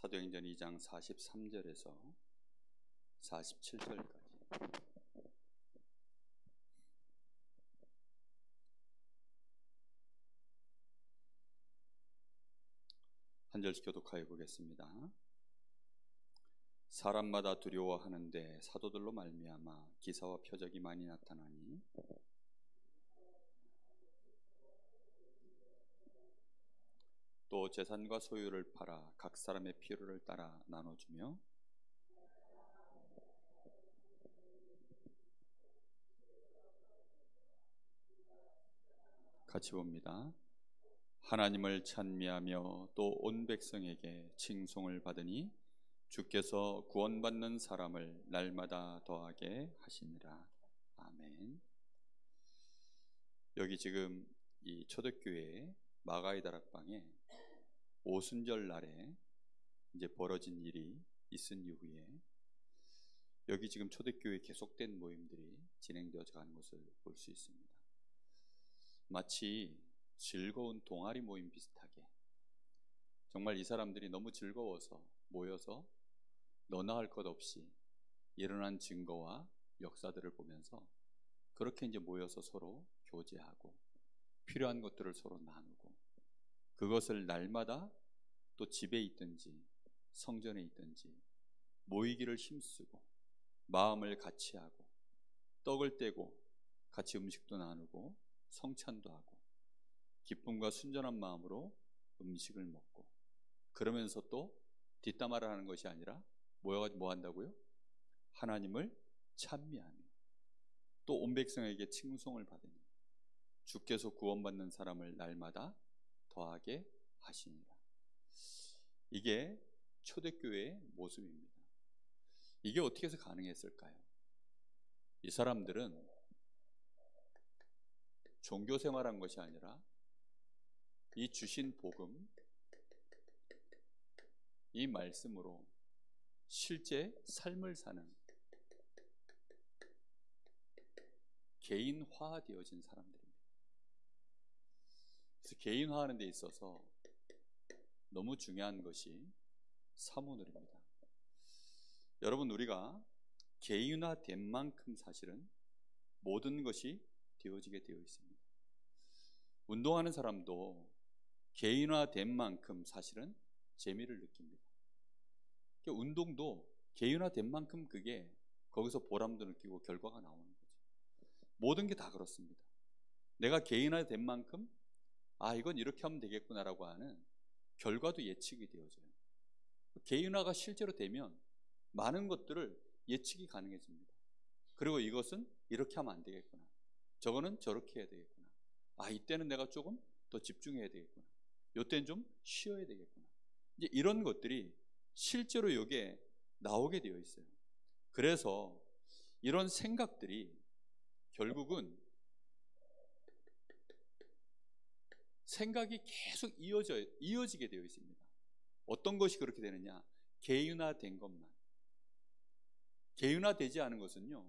사도행전 2장 43절에서 47절까지 한 절씩 교독하여 보겠습니다. 사람마다 두려워하는데 사도들로 말미암아 기사와 표적이 많이 나타나니 또 재산과 소유를 팔아 각 사람의 필요를 따라 나눠주며 같이 봅니다. 하나님을 찬미하며 또 온 백성에게 칭송을 받으니 주께서 구원받는 사람을 날마다 더하게 하시니라. 아멘. 여기 지금 이 초대교회 마가의 다락방에 오순절 날에 이제 벌어진 일이 있은 이후에 여기 지금 초대교회 계속된 모임들이 진행되어져 가는 것을 볼 수 있습니다. 마치 즐거운 동아리 모임 비슷하게 정말 이 사람들이 너무 즐거워서 모여서 너나 할 것 없이 일어난 증거와 역사들을 보면서 그렇게 이제 모여서 서로 교제하고 필요한 것들을 서로 나누고 그것을 날마다 또 집에 있든지 성전에 있든지 모이기를 힘쓰고 마음을 같이 하고 떡을 떼고 같이 음식도 나누고 성찬도 하고 기쁨과 순전한 마음으로 음식을 먹고 그러면서 또 뒷담화를 하는 것이 아니라 모여가지고 뭐 한다고요? 하나님을 찬미하며 또 온 백성에게 칭송을 받으니 주께서 구원받는 사람을 날마다 더하게 하시니라. 이게 초대교회의 모습입니다. 이게 어떻게 해서 가능했을까요? 이 사람들은 종교 생활한 것이 아니라 이 주신 복음, 이 말씀으로 실제 삶을 사는 개인화되어진 사람들입니다. 그래서 개인화하는 데 있어서 너무 중요한 것이 사모늘입니다. 여러분, 우리가 개인화된 만큼 사실은 모든 것이 되어지게 되어 있습니다. 운동하는 사람도 개인화된 만큼 사실은 재미를 느낍니다. 그러니까 운동도 개인화된 만큼 그게 거기서 보람도 느끼고 결과가 나오는 거죠. 모든 게 다 그렇습니다. 내가 개인화된 만큼 이건 이렇게 하면 되겠구나라고 하는 결과도 예측이 되어져요. 개인화가 실제로 되면 많은 것들을 예측이 가능해집니다. 그리고 이것은 이렇게 하면 안 되겠구나, 저거는 저렇게 해야 되겠구나, 이때는 내가 조금 더 집중해야 되겠구나, 이때는 좀 쉬어야 되겠구나, 이제 이런 것들이 실제로 여기에 나오게 되어 있어요. 그래서 이런 생각들이 결국은 생각이 계속 이어지게 되어 있습니다. 어떤 것이 그렇게 되느냐? 개인화된 것만. 개인화되지 않은 것은요,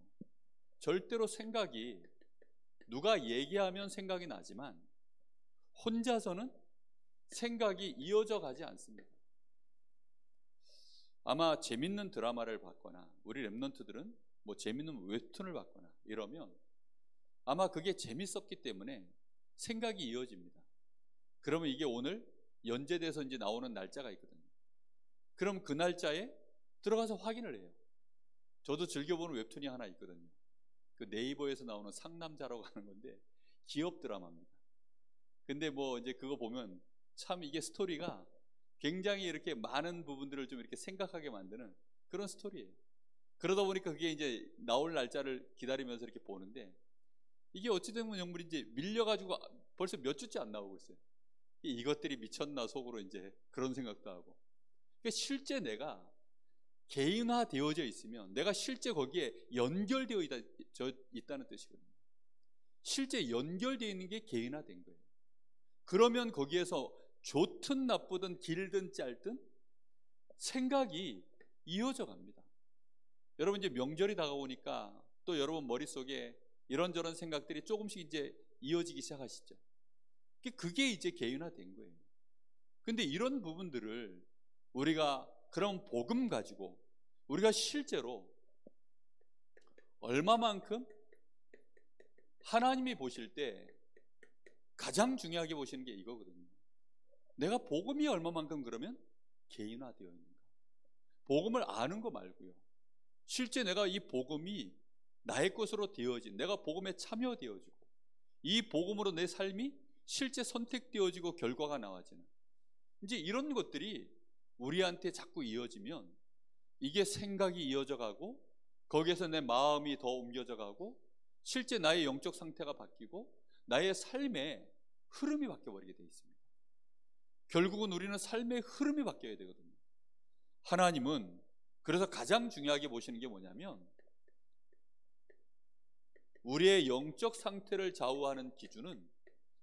절대로 생각이 누가 얘기하면 생각이 나지만 혼자서는 생각이 이어져 가지 않습니다. 아마 재밌는 드라마를 봤거나 우리 랩런트들은 뭐 재밌는 웹툰을 봤거나 이러면 아마 그게 재밌었기 때문에 생각이 이어집니다. 그러면 이게 오늘 연재돼서 이제 나오는 날짜가 있거든요. 그럼 그 날짜에 들어가서 확인을 해요. 저도 즐겨보는 웹툰이 하나 있거든요. 그 네이버에서 나오는 상남자라고 하는 건데 기업 드라마입니다. 근데 뭐 이제 그거 보면 참 이게 스토리가 굉장히 이렇게 많은 부분들을 좀 이렇게 생각하게 만드는 그런 스토리예요. 그러다 보니까 그게 이제 나올 날짜를 기다리면서 이렇게 보는데 이게 어찌되면 영물이 이제 밀려가지고 벌써 몇 주째 안 나오고 있어요. 이것들이 미쳤나 속으로 이제 그런 생각도 하고. 그러니까 실제 내가 개인화되어져 있으면 내가 실제 거기에 연결되어 있다는 뜻이거든요. 실제 연결되어 있는 게 개인화된 거예요. 그러면 거기에서 좋든 나쁘든 길든 짧든 생각이 이어져 갑니다. 여러분, 이제 명절이 다가오니까 또 여러분 머릿속에 이런저런 생각들이 조금씩 이제 이어지기 시작하시죠. 그게 이제 개인화된 거예요. 근데 이런 부분들을 우리가 그럼 복음 가지고 우리가 실제로 얼마만큼 하나님이 보실 때 가장 중요하게 보시는 게 이거거든요. 내가 복음이 얼마만큼 그러면 개인화되어 있는가. 복음을 아는 거 말고요. 실제 내가 이 복음이 나의 것으로 되어진, 내가 복음에 참여되어지고 이 복음으로 내 삶이 실제 선택되어지고 결과가 나와지는, 이제 이런 것들이 우리한테 자꾸 이어지면 이게 생각이 이어져 가고 거기에서 내 마음이 더 옮겨져 가고 실제 나의 영적 상태가 바뀌고 나의 삶의 흐름이 바뀌어버리게 되어 있습니다. 결국은 우리는 삶의 흐름이 바뀌어야 되거든요. 하나님은 그래서 가장 중요하게 보시는 게 뭐냐면 우리의 영적 상태를 좌우하는 기준은,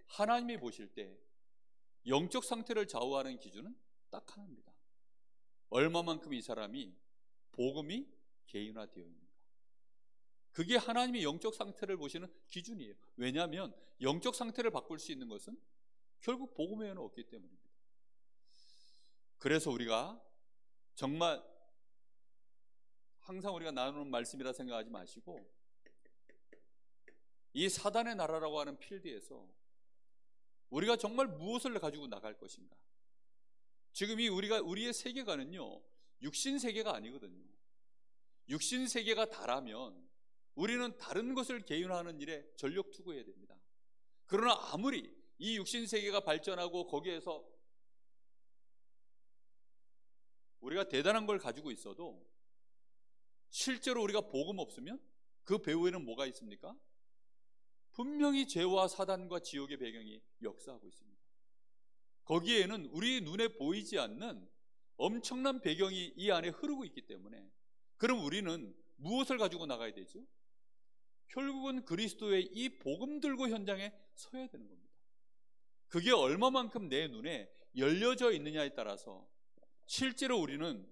하나님이 보실 때 영적 상태를 좌우하는 기준은 딱 하나입니다. 얼마만큼 이 사람이 복음이 개인화되어 있는가. 그게 하나님이 영적 상태를 보시는 기준이에요. 왜냐하면 영적 상태를 바꿀 수 있는 것은 결국 복음 외에는 없기 때문입니다. 그래서 우리가 정말 항상 우리가 나누는 말씀이라 생각하지 마시고 이 사단의 나라라고 하는 필드에서 우리가 정말 무엇을 가지고 나갈 것인가. 지금 우리의 세계관은요, 육신 세계가 아니거든요. 육신 세계가 다라면 우리는 다른 것을 개인화하는 일에 전력 투구해야 됩니다. 그러나 아무리 이 육신 세계가 발전하고 거기에서 우리가 대단한 걸 가지고 있어도 실제로 우리가 복음 없으면 그 배후에는 뭐가 있습니까? 분명히 죄와 사단과 지옥의 배경이 역사하고 있습니다. 거기에는 우리 눈에 보이지 않는 엄청난 배경이 이 안에 흐르고 있기 때문에, 그럼 우리는 무엇을 가지고 나가야 되죠? 결국은 그리스도의 이 복음 들고 현장에 서야 되는 겁니다. 그게 얼마만큼 내 눈에 열려져 있느냐에 따라서 실제로 우리는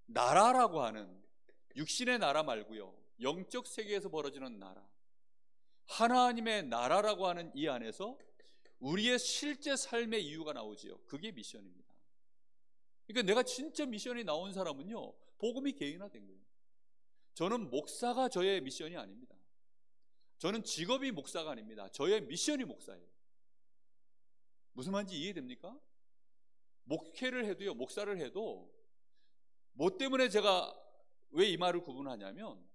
나라라고 하는 육신의 나라 말고요, 영적 세계에서 벌어지는 나라, 하나님의 나라라고 하는 이 안에서 우리의 실제 삶의 이유가 나오지요. 그게 미션입니다. 그러니까 내가 진짜 미션이 나온 사람은요, 복음이 개인화된 거예요. 저는 목사가 저의 미션이 아닙니다. 저는 직업이 목사가 아닙니다. 저의 미션이 목사예요. 무슨 말인지 이해됩니까? 목회를 해도요, 목사를 해도 뭐 때문에 제가 왜 이 말을 구분하냐면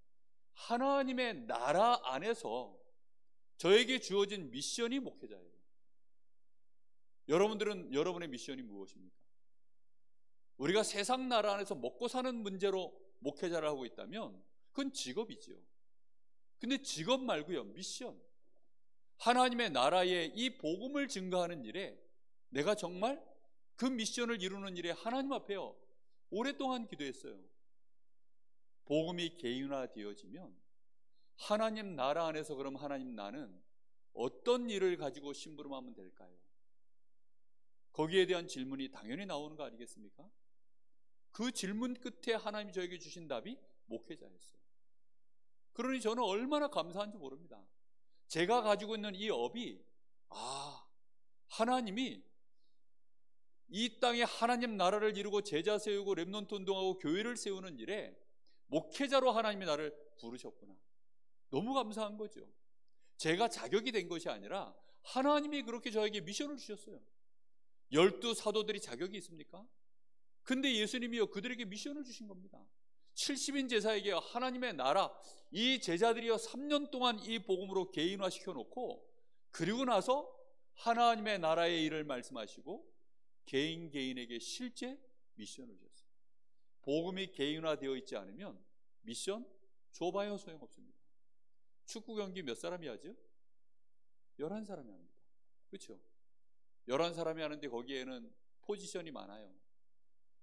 하나님의 나라 안에서 저에게 주어진 미션이 목회자예요. 여러분들은 여러분의 미션이 무엇입니까? 우리가 세상 나라 안에서 먹고 사는 문제로 목회자를 하고 있다면 그건 직업이지요. 근데 직업 말고요, 미션, 하나님의 나라의 이 복음을 증거하는 일에 내가 정말 그 미션을 이루는 일에 하나님 앞에요 오랫동안 기도했어요. 복음이 개인화되어지면 하나님 나라 안에서 그럼 하나님 나는 어떤 일을 가지고 심부름하면 될까요? 거기에 대한 질문이 당연히 나오는 거 아니겠습니까? 그 질문 끝에 하나님이 저에게 주신 답이 목회자였어요. 그러니 저는 얼마나 감사한지 모릅니다. 제가 가지고 있는 이 업이, 하나님이 이 땅에 하나님 나라를 이루고 제자 세우고 렘넌트 운동하고 교회를 세우는 일에 목회자로 하나님이 나를 부르셨구나. 너무 감사한 거죠. 제가 자격이 된 것이 아니라 하나님이 그렇게 저에게 미션을 주셨어요. 12 사도들이 자격이 있습니까? 근데 예수님이요 그들에게 미션을 주신 겁니다. 70인 제사에게 하나님의 나라, 이 제자들이요 3년 동안 이 복음으로 개인화 시켜놓고 그리고 나서 하나님의 나라의 일을 말씀하시고 개인에게 실제 미션을 주셨어요. 복음이 개인화되어 있지 않으면 미션 줘봐야 소용없습니다. 축구 경기 몇 사람이 하죠? 11사람이 합니다. 그렇죠? 11사람이 하는데 거기에는 포지션이 많아요.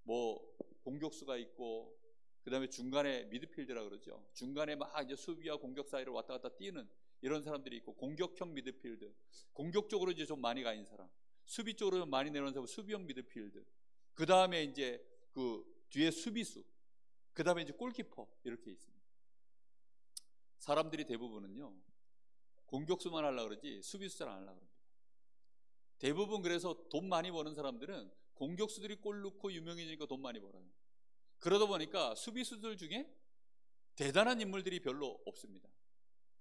뭐 공격수가 있고 그 다음에 중간에 미드필드라 그러죠. 중간에 막 이제 수비와 공격 사이를 왔다 갔다 뛰는 이런 사람들이 있고, 공격형 미드필드, 공격 쪽으로 이제 좀 많이 가 있는 사람, 수비 쪽으로 좀 많이 내려오는 사람, 수비형 미드필드, 그 다음에 이제 그 뒤에 수비수, 그 다음에 이제 골키퍼, 이렇게 있습니다. 사람들이 대부분은요 공격수만 하려고 그러지 수비수 잘 안 하려고 그럽니다. 대부분 그래서 돈 많이 버는 사람들은 공격수들이 골 넣고 유명해지니까 돈 많이 벌어요. 그러다 보니까 수비수들 중에 대단한 인물들이 별로 없습니다.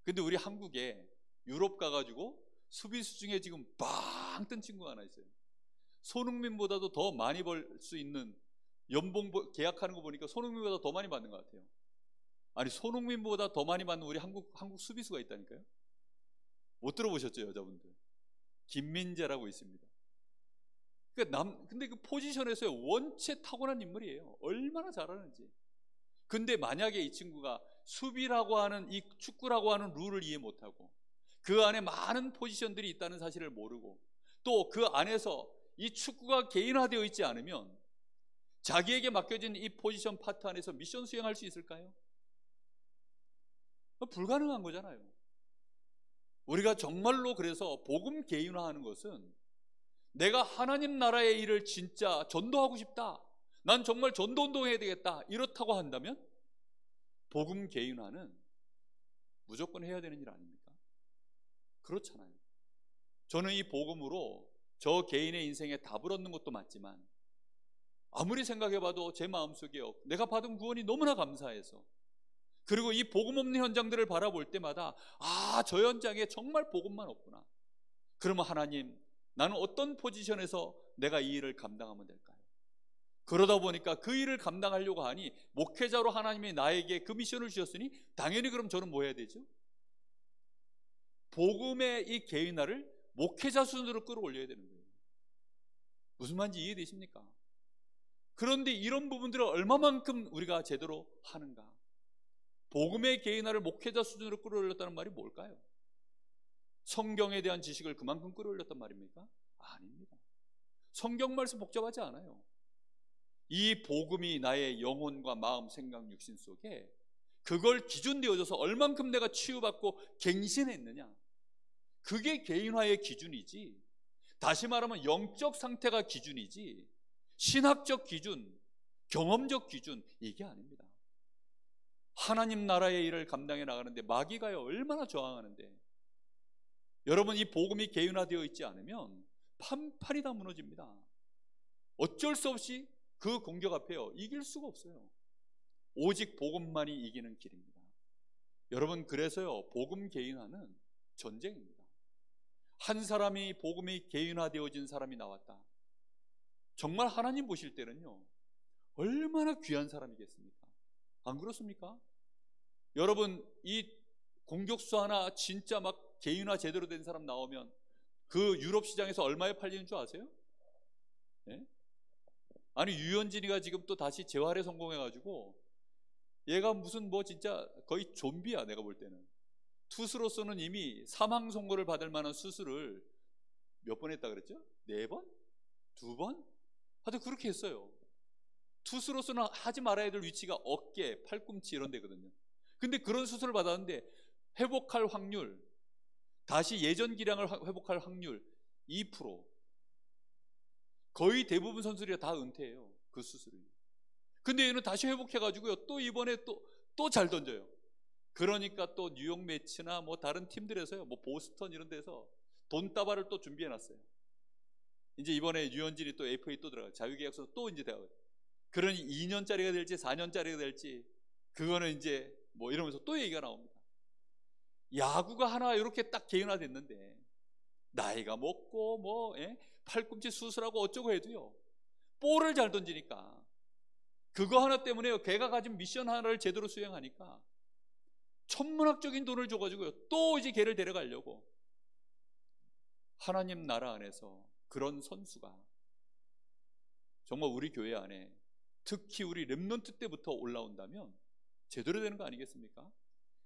근데 우리 한국에 유럽 가가지고 수비수 중에 지금 빵 뜬 친구가 하나 있어요. 손흥민보다도 더 많이 벌 수 있는 연봉 계약하는 거 보니까 손흥민보다 더 많이 받는 것 같아요. 아니, 손흥민보다 더 많이 받는 우리 한국 수비수가 있다니까요. 못 들어보셨죠, 여자분들? 김민재라고 있습니다. 근데 그 포지션에서 원체 타고난 인물이에요. 얼마나 잘하는지. 근데 만약에 이 친구가 수비라고 하는 이 축구라고 하는 룰을 이해 못하고 그 안에 많은 포지션들이 있다는 사실을 모르고 또 그 안에서 이 축구가 개인화되어 있지 않으면 자기에게 맡겨진 이 포지션 파트 안에서 미션 수행할 수 있을까요? 불가능한 거잖아요. 우리가 정말로 그래서 복음 개인화하는 것은 내가 하나님 나라의 일을 진짜 전도하고 싶다, 난 정말 전도운동해야 되겠다, 이렇다고 한다면 복음 개인화는 무조건 해야 되는 일 아닙니까? 그렇잖아요. 저는 이 복음으로 저 개인의 인생에 답을 얻는 것도 맞지만 아무리 생각해봐도 제 마음속에 내가 받은 구원이 너무나 감사해서, 그리고 이 복음 없는 현장들을 바라볼 때마다 저 현장에 정말 복음만 없구나. 그러면 하나님, 나는 어떤 포지션에서 내가 이 일을 감당하면 될까요? 그러다 보니까 그 일을 감당하려고 하니 목회자로 하나님이 나에게 그 미션을 주셨으니 당연히 그럼 저는 뭐 해야 되죠? 복음의 이 개인화를 목회자 수준으로 끌어올려야 되는 거예요. 무슨 말인지 이해되십니까? 그런데 이런 부분들을 얼마만큼 우리가 제대로 하는가? 복음의 개인화를 목회자 수준으로 끌어올렸다는 말이 뭘까요? 성경에 대한 지식을 그만큼 끌어올렸단 말입니까? 아닙니다. 성경 말씀 복잡하지 않아요. 이 복음이 나의 영혼과 마음, 생각, 육신 속에 그걸 기준 되어져서 얼만큼 내가 치유받고 갱신했느냐, 그게 개인화의 기준이지, 다시 말하면 영적 상태가 기준이지 신학적 기준, 경험적 기준, 이게 아닙니다. 하나님 나라의 일을 감당해 나가는데 마귀가 얼마나 저항하는데, 여러분, 이 복음이 개인화되어 있지 않으면 판판이 다 무너집니다. 어쩔 수 없이 그 공격 앞에 이길 수가 없어요. 오직 복음만이 이기는 길입니다. 여러분, 그래서요, 복음 개인화는 전쟁입니다. 한 사람이 복음이 개인화되어진 사람이 나왔다, 정말 하나님 보실 때는요 얼마나 귀한 사람이겠습니까? 안 그렇습니까? 여러분, 이 공격수 하나 진짜 막 개인화 제대로 된 사람 나오면 그 유럽 시장에서 얼마에 팔리는 줄 아세요? 네? 아니, 유현진이가 지금 또 다시 재활에 성공해가지고 얘가 무슨 뭐 진짜 거의 좀비야. 내가 볼 때는 투수로서는 이미 사망 선고를 받을 만한 수술을 몇 번 했다 그랬죠? 4번? 2번? 하여튼 그렇게 했어요. 투수로서는 하지 말아야 될 위치가 어깨, 팔꿈치 이런 데거든요. 근데 그런 수술을 받았는데 회복할 확률, 다시 예전 기량을 회복할 확률 2%. 거의 대부분 선수들이 다 은퇴해요, 그 수술이. 근데 얘는 다시 회복해가지고요 또 이번에 또 잘 던져요. 그러니까 또 뉴욕 매치나 뭐 다른 팀들에서요, 뭐 보스턴 이런 데서 돈다발을 또 준비해놨어요. 이제 이번에 유현진이 또 FA 또 들어가요. 자유계약서 또 이제 대학을. 그러니 2년짜리가 될지 4년짜리가 될지 그거는 이제 뭐 이러면서 또 얘기가 나옵니다. 야구가 하나 이렇게 딱 개인화됐는데 나이가 먹고 뭐 팔꿈치 수술하고 어쩌고 해도요 볼을 잘 던지니까, 그거 하나 때문에요 걔가 가진 미션 하나를 제대로 수행하니까 천문학적인 돈을 줘가지고요 또 이제 걔를 데려가려고. 하나님 나라 안에서 그런 선수가 정말 우리 교회 안에 특히 우리 렘넌트 때부터 올라온다면 제대로 되는 거 아니겠습니까?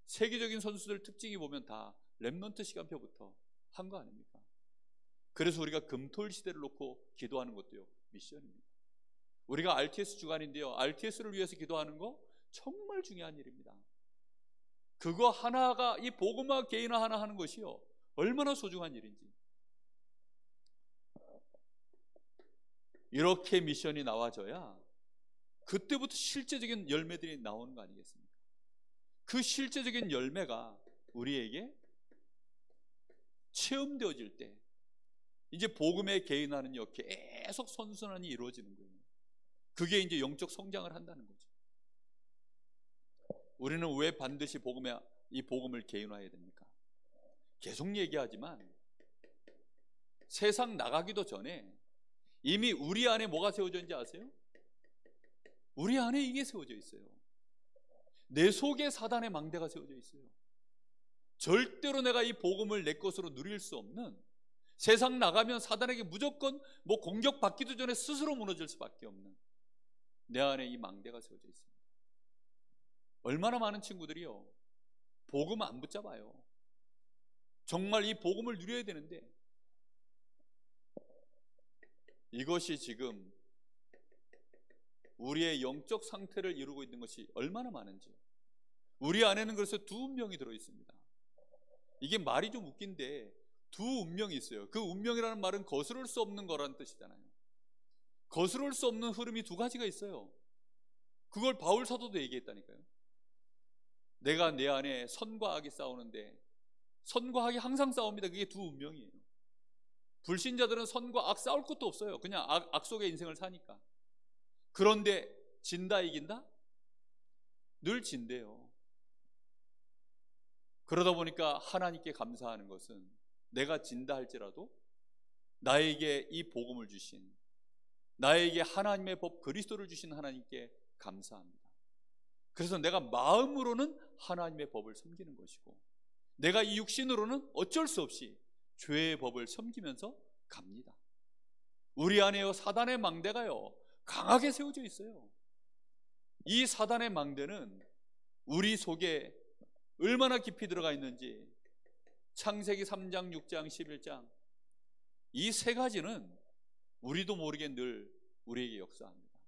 세계적인 선수들 특징이 보면 다 렘넌트 시간표부터 한 거 아닙니까? 그래서 우리가 금토일 시대를 놓고 기도하는 것도요 미션입니다. 우리가 RTS 주간인데요, RTS를 위해서 기도하는 거 정말 중요한 일입니다. 그거 하나가, 이 복음화 개인화 하나 하는 것이요 얼마나 소중한 일인지. 이렇게 미션이 나와져야 그때부터 실제적인 열매들이 나오는 거 아니겠습니까? 그 실제적인 열매가 우리에게 체험되어질 때 이제 복음의 개인화는요 계속 선순환이 이루어지는 거예요. 그게 이제 영적 성장을 한다는 거죠. 우리는 왜 반드시 이 복음을 개인화해야 됩니까? 계속 얘기하지만 세상 나가기도 전에 이미 우리 안에 뭐가 세워져 있는지 아세요? 우리 안에 이게 세워져 있어요. 내 속에 사단의 망대가 세워져 있어요. 절대로 내가 이 복음을 내 것으로 누릴 수 없는, 세상 나가면 사단에게 무조건 공격받기도 전에 스스로 무너질 수밖에 없는 내 안에 이 망대가 세워져 있습니다. 얼마나 많은 친구들이요, 복음 안 붙잡아요. 정말 이 복음을 누려야 되는데, 이것이 지금 우리의 영적 상태를 이루고 있는 것이 얼마나 많은지. 우리 안에는 그래서 두 운명이 들어있습니다. 이게 말이 좀 웃긴데 두 운명이 있어요. 그 운명이라는 말은 거스를 수 없는 거라는 뜻이잖아요. 거스를 수 없는 흐름이 두 가지가 있어요. 그걸 바울 사도도 얘기했다니까요. 내가 내 안에 선과 악이 싸우는데, 선과 악이 항상 싸웁니다. 그게 두 운명이에요. 불신자들은 선과 악 싸울 것도 없어요. 그냥 악 속의 인생을 사니까. 그런데 진다 이긴다? 늘 진대요. 그러다 보니까 하나님께 감사하는 것은, 내가 진다 할지라도 나에게 이 복음을 주신, 나에게 하나님의 법 그리스도를 주신 하나님께 감사합니다. 그래서 내가 마음으로는 하나님의 법을 섬기는 것이고, 내가 이 육신으로는 어쩔 수 없이 죄의 법을 섬기면서 갑니다. 우리 안에요, 사단의 망대가요 강하게 세워져 있어요. 이 사단의 망대는 우리 속에 얼마나 깊이 들어가 있는지 창세기 3장, 6장, 11장, 이 세 가지는 우리도 모르게 늘 우리에게 역사합니다.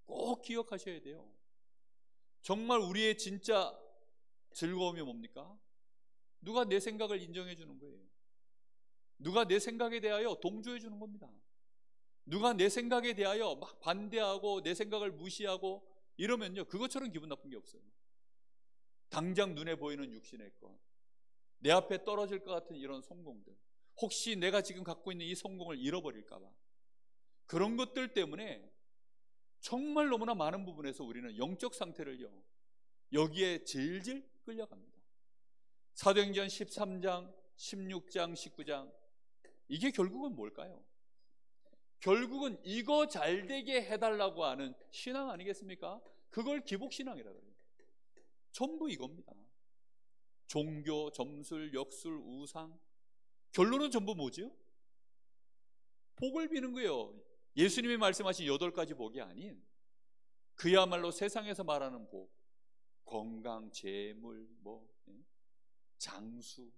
꼭 기억하셔야 돼요. 정말 우리의 진짜 즐거움이 뭡니까? 누가 내 생각을 인정해 주는 거예요. 누가 내 생각에 대하여 동조해 주는 겁니다. 누가 내 생각에 대하여 막 반대하고 내 생각을 무시하고 이러면요, 그것처럼 기분 나쁜 게 없어요. 당장 눈에 보이는 육신의 것, 내 앞에 떨어질 것 같은 이런 성공들, 혹시 내가 지금 갖고 있는 이 성공을 잃어버릴까 봐, 그런 것들 때문에 정말 너무나 많은 부분에서 우리는 영적 상태를요, 여기에 질질 끌려갑니다. 사도행전 13장, 16장, 19장, 이게 결국은 뭘까요? 결국은 이거 잘되게 해달라고 하는 신앙 아니겠습니까? 그걸 기복신앙이라고 해요. 전부 이겁니다. 종교, 점술, 역술, 우상, 결론은 전부 뭐죠? 복을 비는 거예요. 예수님이 말씀하신 8가지 복이 아닌 그야말로 세상에서 말하는 복, 건강, 재물, 장수,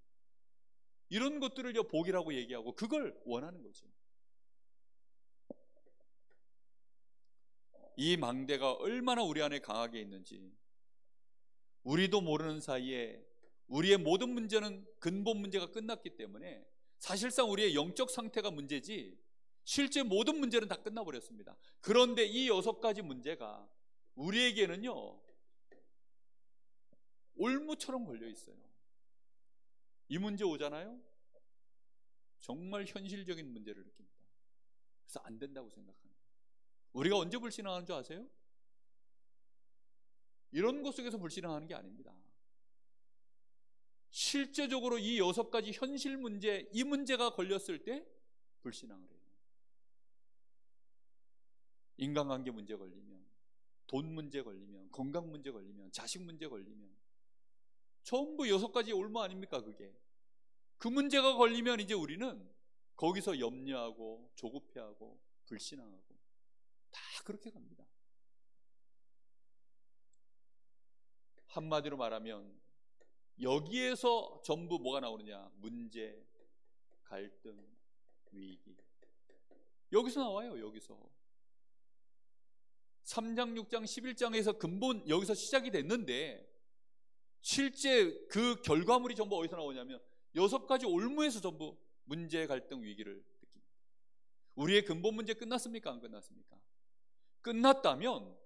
이런 것들을 복이라고 얘기하고 그걸 원하는 거죠. 이 망대가 얼마나 우리 안에 강하게 있는지 우리도 모르는 사이에 우리의 모든 문제는 근본 문제가 끝났기 때문에 사실상 우리의 영적 상태가 문제지 실제 모든 문제는 다 끝나버렸습니다. 그런데 이 6가지 문제가 우리에게는요 올무처럼 걸려 있어요. 이 문제 오잖아요, 정말 현실적인 문제를 느낍니다. 그래서 안 된다고 생각합니다. 우리가 언제 불신앙하는 줄 아세요? 이런 것 속에서 불신앙하는 게 아닙니다. 실제적으로 이 6가지 현실 문제, 이 문제가 걸렸을 때 불신앙을 해요. 인간관계 문제 걸리면, 돈 문제 걸리면, 건강 문제 걸리면, 자식 문제 걸리면 전부 6가지 올무 아닙니까? 그게 그 문제가 걸리면 이제 우리는 거기서 염려하고 조급해하고 불신앙하고 다 그렇게 갑니다. 한마디로 말하면 여기에서 전부 뭐가 나오느냐? 문제, 갈등, 위기, 여기서 나와요. 여기서 3장, 6장, 11장에서 근본 여기서 시작이 됐는데 실제 그 결과물이 전부 어디서 나오냐면 6가지 올무에서 전부 문제, 갈등, 위기를 느낍니다. 우리의 근본 문제 끝났습니까? 안 끝났습니까? 끝났다면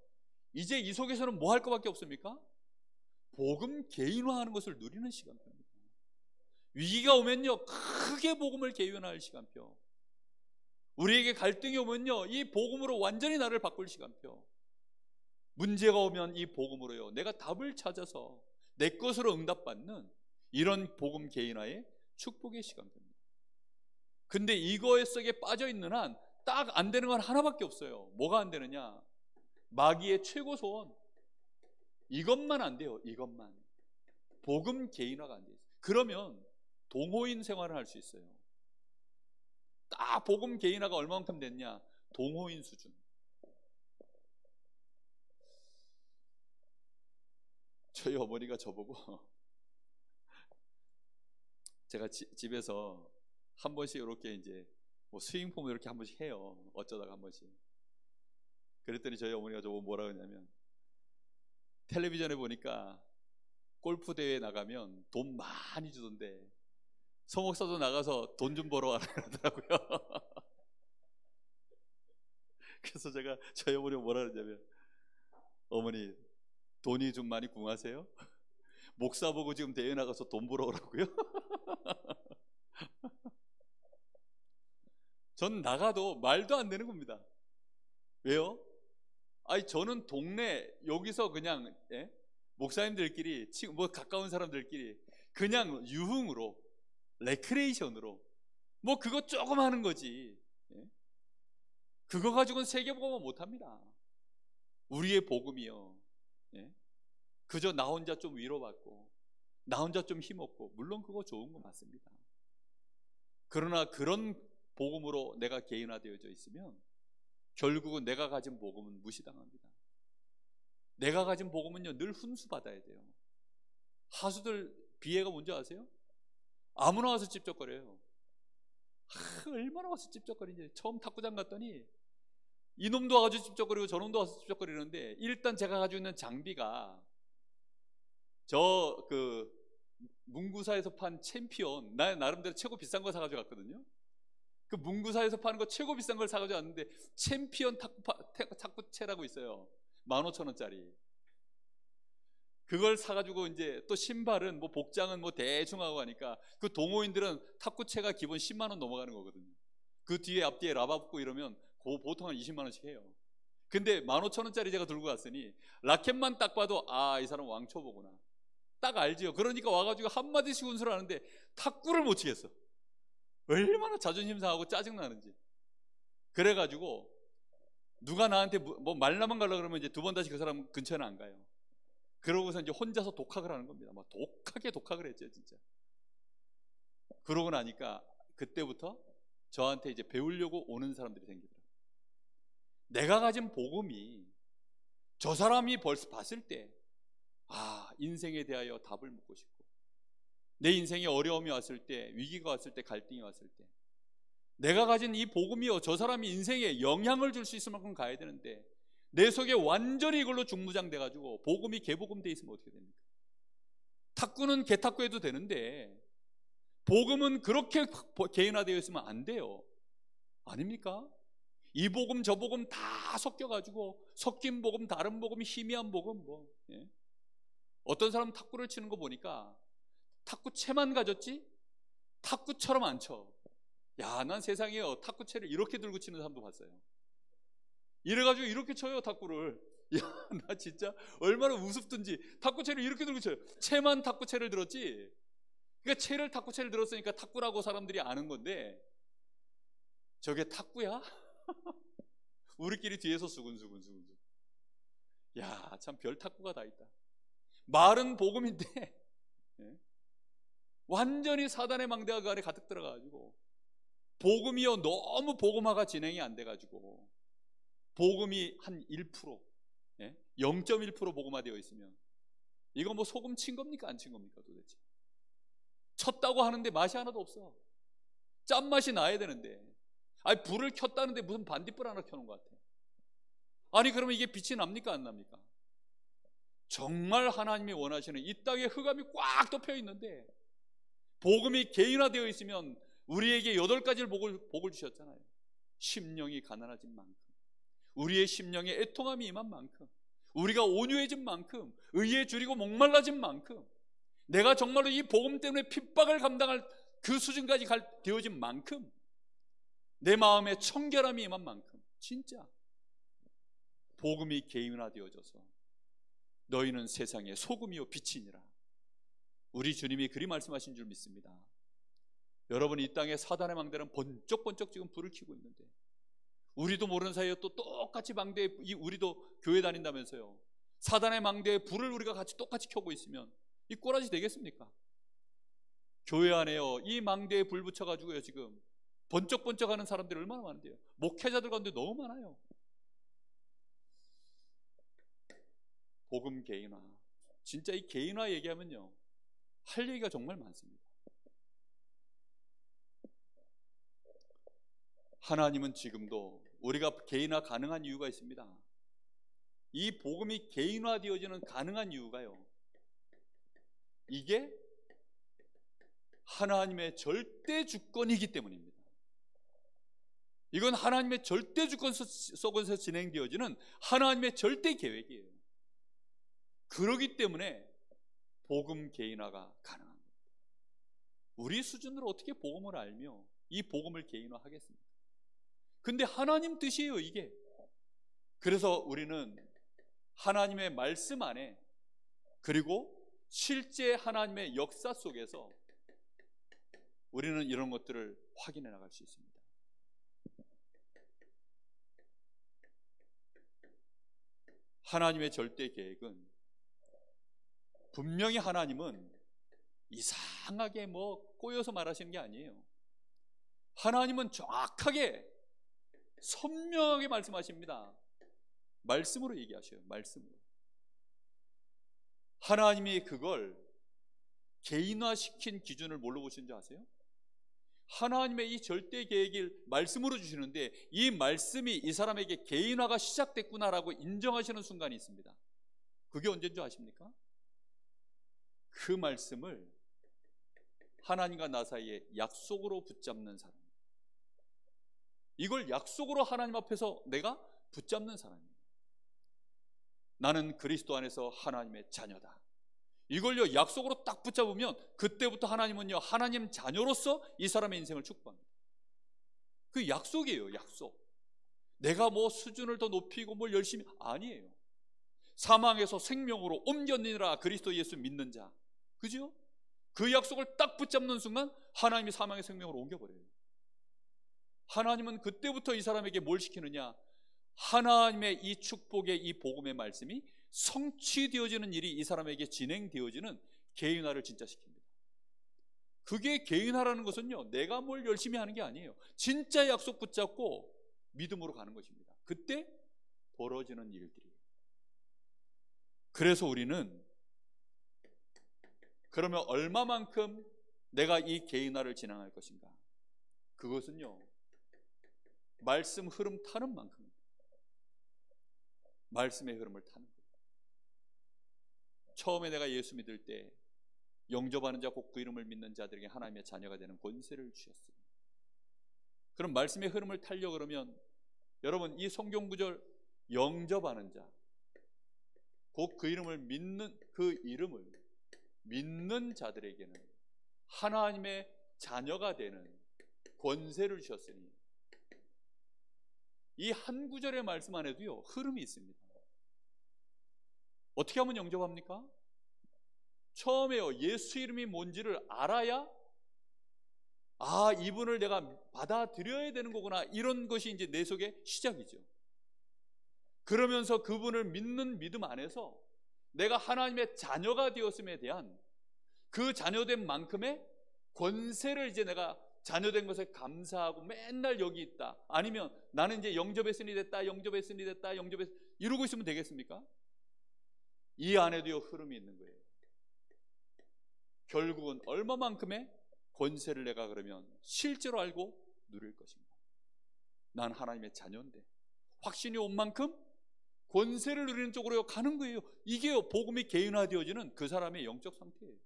이제 이 속에서는 뭐 할 것밖에 없습니까? 복음 개인화하는 것을 누리는 시간표입니다. 위기가 오면요 크게 복음을 개인화할 시간표, 우리에게 갈등이 오면요 이 복음으로 완전히 나를 바꿀 시간표, 문제가 오면 이 복음으로요 내가 답을 찾아서 내 것으로 응답받는 이런 복음 개인화의 축복의 시간입니다. 근데 이거 속에 빠져 있는 한 딱 안 되는 건 하나밖에 없어요. 뭐가 안 되느냐? 마귀의 최고 소원, 이것만 안 돼요. 이것만. 복음 개인화가 안 돼요. 그러면 동호인 생활을 할 수 있어요. 딱 복음 개인화가 얼마만큼 됐냐? 동호인 수준. 저희 어머니가 저보고 제가 집에서 한 번씩 이렇게 이제 뭐 스윙폼을 이렇게 한 번씩 해요. 어쩌다가 한 번씩. 그랬더니 저희 어머니가 저보고 뭐라 그러냐면, 텔레비전에 보니까 골프 대회 나가면 돈 많이 주던데 서 목사도 나가서 돈 좀 벌어 와라 그러더라고요. 그래서 제가 저희 어머니가 뭐라 그러냐면, 어머니 돈이 좀 많이 궁하세요? 목사 보고 지금 대회 나가서 돈 벌어 오라고요? 전 나가도 말도 안 되는 겁니다. 왜요? 아니 저는 동네 여기서 그냥 목사님들끼리 뭐 가까운 사람들끼리 그냥 유흥으로 레크레이션으로 뭐 그거 조금 하는 거지. 그거 가지고는 세계복음은 못합니다. 우리의 복음이요 그저 나 혼자 좀 위로받고 나 혼자 좀 힘없고, 물론 그거 좋은 거 맞습니다. 그러나 그런 복음으로 내가 개인화되어져 있으면 결국은 내가 가진 복음은 무시당합니다. 내가 가진 복음은요 늘 훈수받아야 돼요. 하수들 비애가 뭔지 아세요? 아무나 와서 찝쩍거려요. 얼마나 와서 찝쩍거리는지. 처음 탁구장 갔더니 이놈도 와가지고 찝쩍거리고 저놈도 와서 찝쩍거리는데, 일단 제가 가지고 있는 장비가 저 문구사에서 판 챔피언, 나 나름대로 최고 비싼 거 사가지고 갔거든요. 그 문구사에서 파는 거 최고 비싼 걸 사가지고 왔는데 챔피언 탁구채라고 있어요. 15,000원짜리. 그걸 사가지고 이제 또 신발은 뭐 복장은 뭐 대충 하고 하니까 그 동호인들은 탁구채가 기본 10만 원 넘어가는 거거든요. 그 뒤에 앞뒤에 라바 붙고 이러면 보통 한 20만 원씩 해요. 근데 15,000원짜리 제가 들고 갔으니 라켓만 딱 봐도 이 사람 왕초보구나 딱 알지요. 그러니까 와가지고 한마디씩 운수를 하는데 탁구를 못 치겠어. 얼마나 자존심 상하고 짜증나는지. 그래가지고 누가 나한테 뭐 말나만 가려고 그러면 이제 두 번 다시 그 사람 근처에는 안 가요. 그러고서 이제 혼자서 독학을 하는 겁니다. 막 독학을 했죠 진짜. 그러고 나니까 그때부터 저한테 이제 배우려고 오는 사람들이 생기더라고요. 내가 가진 복음이 저 사람이 벌써 봤을 때 인생에 대하여 답을 묻고 싶고, 내 인생에 어려움이 왔을 때, 위기가 왔을 때, 갈등이 왔을 때 내가 가진 이 복음이요 저 사람이 인생에 영향을 줄 수 있을 만큼 가야 되는데 내 속에 완전히 이걸로 중무장돼 가지고 복음이 개복음돼 있으면 어떻게 됩니까? 탁구는 개탁구해도 되는데 복음은 그렇게 개인화되어 있으면 안 돼요. 아닙니까? 이 복음 저 복음 다 섞여가지고 섞인 복음, 다른 복음, 희미한 복음 어떤 사람 탁구를 치는 거 보니까 탁구채만 가졌지 탁구처럼 안 쳐. 난 세상에요 탁구채를 이렇게 들고 치는 사람도 봤어요. 이래가지고 이렇게 쳐요 탁구를. 나 진짜 얼마나 우습든지 탁구채를 이렇게 들고 쳐요. 채만 탁구채를 들었지. 그러니까 탁구채를 들었으니까 탁구라고 사람들이 아는 건데 저게 탁구야? 우리끼리 뒤에서 수근수근. 참 별 탁구가 다 있다. 말은 복음인데 완전히 사단의 망대가 그 안에 가득 들어가가지고 복음이요 너무 복음화가 진행이 안 돼가지고 복음이 한 1%, 0.1% 복음화되어 있으면 이거 뭐 소금 친 겁니까 안 친 겁니까 도대체? 쳤다고 하는데 맛이 하나도 없어. 짠맛이 나야 되는데 불을 켰다는데 무슨 반딧불 하나 켜놓은 것 같아. 그러면 이게 빛이 납니까 안 납니까? 정말 하나님이 원하시는 이 땅에 흑암이 꽉 덮여 있는데 복음이 개인화되어 있으면 우리에게 8가지를 복을 주셨잖아요. 심령이 가난해진 만큼, 우리의 심령에 애통함이 임한 만큼, 우리가 온유해진 만큼, 의에 줄이고 목말라진 만큼, 내가 정말로 이 복음 때문에 핍박을 감당할 그 수준까지 되어진 만큼, 내 마음에 청결함이 임한 만큼, 진짜 복음이 개인화되어져서 너희는 세상의 소금이요 빛이니라. 우리 주님이 그리 말씀하신 줄 믿습니다. 여러분, 이 땅에 사단의 망대는 번쩍번쩍 지금 불을 켜고 있는데 우리도 모르는 사이에 또 똑같이 망대에, 우리도 교회 다닌다면서요, 사단의 망대에 불을 우리가 같이 똑같이 켜고 있으면 이 꼬라지 되겠습니까? 교회 안에요, 이 망대에 불 붙여가지고요 지금 번쩍번쩍 하는 사람들이 얼마나 많은데요. 목회자들 가운데 너무 많아요. 복음 개인화, 진짜 이 개인화 얘기하면요 할 얘기가 정말 많습니다. 하나님은 지금도 우리가 개인화 가능한 이유가 있습니다. 이 복음이 개인화되어지는 가능한 이유가요, 이게 하나님의 절대 주권이기 때문입니다. 이건 하나님의 절대 주권 속에서 진행되어지는 하나님의 절대 계획이에요. 그러기 때문에 복음 개인화가 가능한 겁니다. 우리 수준으로 어떻게 복음을 알며 이 복음을 개인화하겠습니까? 근데 하나님 뜻이에요, 이게. 그래서 우리는 하나님의 말씀 안에, 그리고 실제 하나님의 역사 속에서 우리는 이런 것들을 확인해 나갈 수 있습니다. 하나님의 절대 계획은 분명히 하나님은 이상하게 꼬여서 말하시는 게 아니에요. 하나님은 정확하게 선명하게 말씀하십니다. 말씀으로 얘기하셔요. 말씀으로. 하나님이 그걸 개인화시킨 기준을 뭘로 보시는 줄 아세요? 하나님의 이 절대 계획을 말씀으로 주시는데 이 말씀이 이 사람에게 개인화가 시작됐구나라고 인정하시는 순간이 있습니다. 그게 언제인 줄 아십니까? 그 말씀을 하나님과 나 사이에 약속으로 붙잡는 사람, 이걸 약속으로 하나님 앞에서 내가 붙잡는 사람입니다. 나는 그리스도 안에서 하나님의 자녀다. 이걸요 약속으로 딱 붙잡으면 그때부터 하나님은요 하나님 자녀로서 이 사람의 인생을 축복합니다. 그 약속이에요. 약속. 내가 수준을 더 높이고 뭘 열심히, 아니에요. 사망에서 생명으로 옮겼느니라 그리스도 예수 믿는 자, 그죠? 그 약속을 딱 붙잡는 순간 하나님이 사망의 생명으로 옮겨버려요. 하나님은 그때부터 이 사람에게 뭘 시키느냐, 하나님의 이 축복의 이 복음의 말씀이 성취되어지는 일이 이 사람에게 진행되어지는 개인화를 진짜 시킵니다. 그게 개인화라는 것은요 내가 뭘 열심히 하는 게 아니에요. 진짜 약속 붙잡고 믿음으로 가는 것입니다. 그때 벌어지는 일들이에요. 그래서 우리는 그러면 얼마만큼 내가 이 개인화를 진행할 것인가, 그것은요 말씀 흐름 타는 만큼입니다. 말씀의 흐름을 타는 거예요. 처음에 내가 예수 믿을 때 영접하는 자 곧 그 이름을 믿는 자들에게 하나님의 자녀가 되는 권세를 주셨어요. 그럼 말씀의 흐름을 타려고 그러면 여러분 이 성경 구절, 영접하는 자 곧 그 이름을 믿는, 그 이름을 믿는 자들에게는 하나님의 자녀가 되는 권세를 주셨으니, 이 한 구절의 말씀 안에도요 흐름이 있습니다. 어떻게 하면 영접합니까? 처음에요 예수 이름이 뭔지를 알아야 이분을 내가 받아들여야 되는 거구나, 이런 것이 이제 내 속의 시작이죠. 그러면서 그분을 믿는 믿음 안에서 내가 하나님의 자녀가 되었음에 대한 그 자녀된 만큼의 권세를 이제 내가 자녀된 것에 감사하고 맨날 여기 있다, 아니면 나는 이제 영접했으니 됐다, 영접했으니 됐다, 이러고 있으면 되겠습니까? 이 안에도요 흐름이 있는 거예요. 결국은 얼마만큼의 권세를 내가 그러면 실제로 알고 누릴 것인가. 난 하나님의 자녀인데 확신이 온 만큼 권세를 누리는 쪽으로 가는 거예요. 이게 복음이 개인화되어지는 그 사람의 영적 상태예요.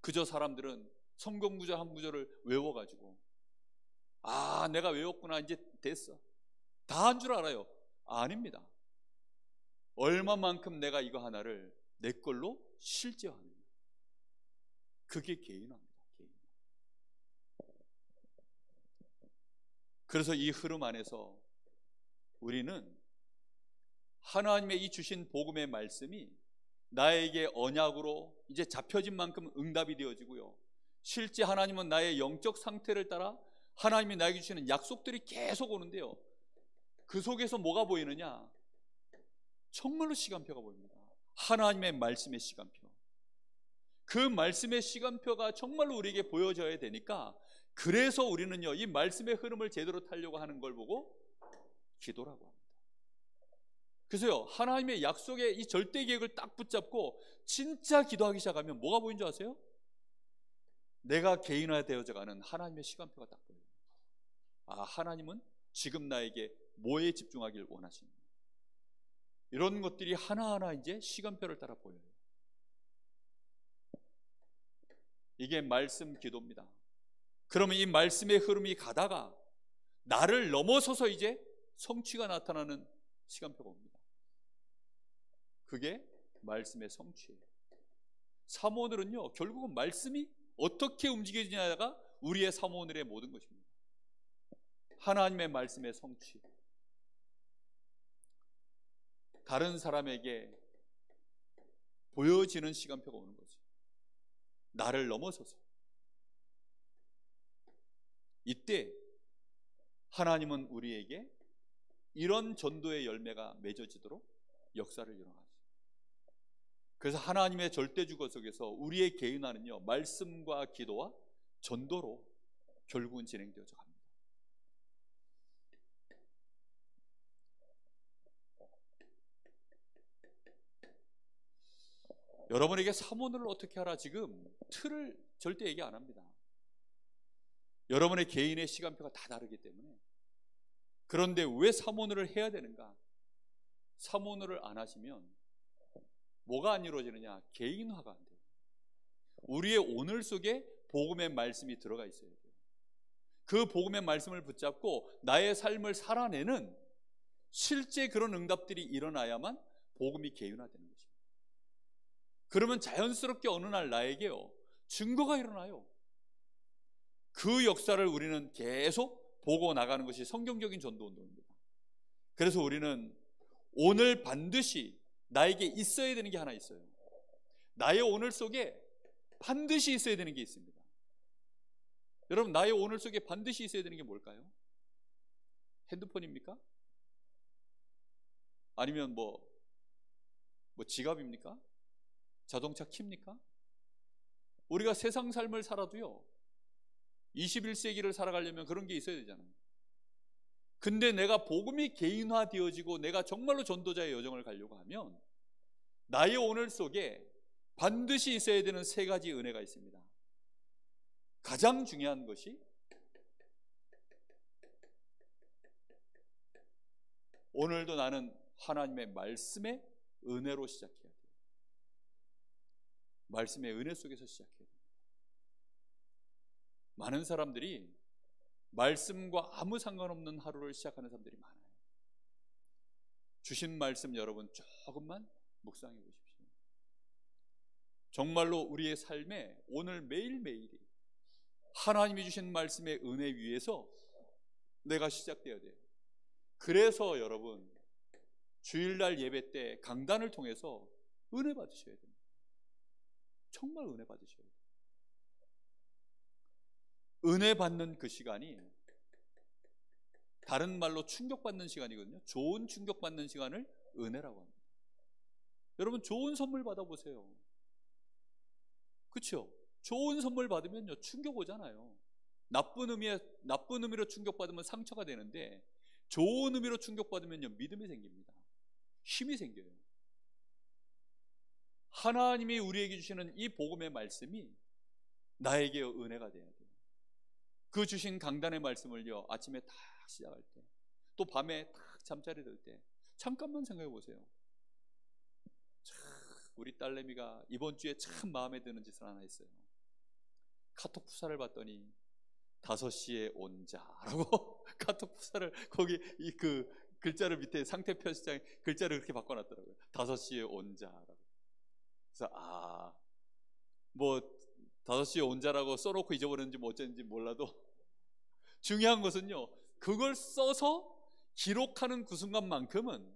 그저 사람들은 성경 구절 한 구절을 외워가지고 내가 외웠구나, 이제 됐어, 다 한 줄 알아요. 아닙니다. 얼마만큼 내가 이거 하나를 내 걸로 실제화하는, 그게 개인화입니다. 개인화. 그래서 이 흐름 안에서 우리는 하나님의 이 주신 복음의 말씀이 나에게 언약으로 이제 잡혀진 만큼 응답이 되어지고요, 실제 하나님은 나의 영적 상태를 따라 하나님이 나에게 주시는 약속들이 계속 오는데요, 그 속에서 뭐가 보이느냐? 정말로 시간표가 보입니다. 하나님의 말씀의 시간표. 그 말씀의 시간표가 정말로 우리에게 보여져야 되니까, 그래서 우리는요, 이 말씀의 흐름을 제대로 타려고 하는 걸 보고 기도라고 합니다. 그래서요, 하나님의 약속의 이 절대 계획을 딱 붙잡고 진짜 기도하기 시작하면 뭐가 보이는 줄 아세요? 내가 개인화되어져가는 하나님의 시간표가 딱 보여요. 아, 하나님은 지금 나에게 뭐에 집중하길 원하십니까? 이런 것들이 하나하나 이제 시간표를 따라 보여요. 이게 말씀 기도입니다. 그러면 이 말씀의 흐름이 가다가 나를 넘어서서 이제 성취가 나타나는 시간표가 옵니다. 그게 말씀의 성취예요. 사모오늘은요, 결국은 말씀이 어떻게 움직여지냐가 우리의 사모오늘의 모든 것입니다. 하나님의 말씀의 성취. 다른 사람에게 보여지는 시간표가 오는 거죠. 나를 넘어서서. 이때 하나님은 우리에게 이런 전도의 열매가 맺어지도록 역사를 일어나죠. 그래서 하나님의 절대주거 속에서 우리의 개인화는요, 말씀과 기도와 전도로 결국은 진행되어져 갑니다. 여러분에게 사모늘을 어떻게 하라, 지금 틀을 절대 얘기 안 합니다. 여러분의 개인의 시간표가 다 다르기 때문에. 그런데 왜 사모늘을 해야 되는가? 사모늘을 안 하시면 뭐가 안 이루어지느냐? 개인화가 안 돼요. 우리의 오늘 속에 복음의 말씀이 들어가 있어야 돼요. 그 복음의 말씀을 붙잡고 나의 삶을 살아내는 실제 그런 응답들이 일어나야만 복음이 개인화되는 것입니다. 그러면 자연스럽게 어느 날 나에게요, 증거가 일어나요. 그 역사를 우리는 계속 보고 나가는 것이 성경적인 전도운동입니다. 그래서 우리는 오늘 반드시 나에게 있어야 되는 게 하나 있어요. 나의 오늘 속에 반드시 있어야 되는 게 있습니다. 여러분, 나의 오늘 속에 반드시 있어야 되는 게 뭘까요? 핸드폰입니까? 아니면 뭐 지갑입니까? 자동차 키입니까? 우리가 세상 삶을 살아도요, 21세기를 살아가려면 그런 게 있어야 되잖아요. 근데 내가 복음이 개인화되어지고 내가 정말로 전도자의 여정을 가려고 하면 나의 오늘 속에 반드시 있어야 되는 세 가지 은혜가 있습니다. 가장 중요한 것이 오늘도 나는 하나님의 말씀의 은혜로 시작해야 돼요. 말씀의 은혜 속에서 시작해야 돼요. 많은 사람들이 말씀과 아무 상관없는 하루를 시작하는 사람들이 많아요. 주신 말씀 여러분 조금만 묵상해 보십시오. 정말로 우리의 삶에 오늘 매일매일이 하나님이 주신 말씀의 은혜 위에서 내가 시작되어야 돼요. 그래서 여러분, 주일날 예배 때 강단을 통해서 은혜 받으셔야 됩니다. 정말 은혜 받으셔야 돼요. 은혜 받는 그 시간이 다른 말로 충격받는 시간이거든요. 좋은 충격받는 시간을 은혜라고 합니다. 여러분, 좋은 선물 받아보세요. 그렇죠? 좋은 선물 받으면요, 충격 오잖아요. 나쁜 의미로 충격받으면 상처가 되는데, 좋은 의미로 충격받으면요, 믿음이 생깁니다. 힘이 생겨요. 하나님이 우리에게 주시는 이 복음의 말씀이 나에게 은혜가 돼야 돼요. 그 주신 강단의 말씀을요, 아침에 딱 시작할 때, 또 밤에 딱 잠자리 들 때 잠깐만 생각해 보세요. 참, 우리 딸내미가 이번 주에 참 마음에 드는 짓을 하나 했어요. 카톡 푸사를 봤더니 5시에 온 자라고 카톡 푸사를 거기 그 글자를 밑에 상태 표시장에 글자를 그렇게 바꿔놨더라고요. 5시에 온 자라고. 그래서 뭐 5시에 온 자라고 써놓고 잊어버렸는지 뭐 어쩐지 몰라도 중요한 것은요, 그걸 써서 기록하는 그 순간만큼은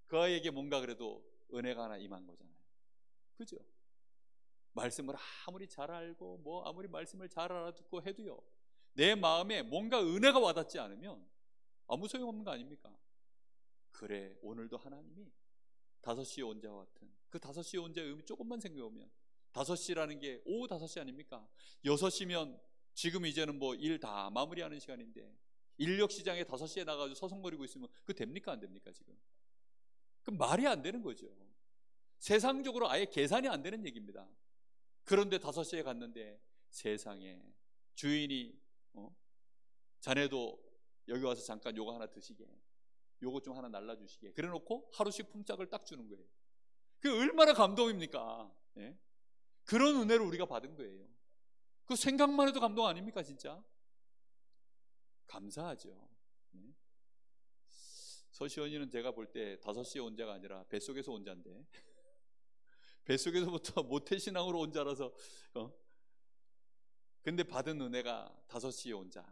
그에게 뭔가 그래도 은혜가 하나 임한 거잖아요. 그죠? 말씀을 아무리 잘 알고 뭐 아무리 말씀을 잘 알아듣고 해도요, 내 마음에 뭔가 은혜가 와닿지 않으면 아무 소용없는 거 아닙니까? 그래, 오늘도 하나님이 5시에 온 자와 같은, 그 5시에 온 자의 의미 조금만 생각해보면 5시라는 게 오후 5시 아닙니까? 6시면 지금 이제는 뭐 일 다 마무리하는 시간인데 인력시장에 5시에 나가서 서성거리고 있으면 그거 됩니까? 안 됩니까? 지금 그 말이 안 되는 거죠. 세상적으로 아예 계산이 안 되는 얘기입니다. 그런데 5시에 갔는데 세상에 주인이 자네도 여기 와서 잠깐 요거 하나 드시게, 요거 좀 하나 날라주시게, 그래 놓고 하루씩 품짝을 딱 주는 거예요. 그 얼마나 감동입니까? 예? 그런 은혜를 우리가 받은 거예요. 그 생각만 해도 감동 아닙니까? 진짜 감사하죠. 예? 서시원이는 제가 볼 때 5시에 온 자가 아니라 뱃속에서 온 자인데 뱃속에서부터 모태신앙으로 온 자라서 근데 받은 은혜가 5시에 온 자.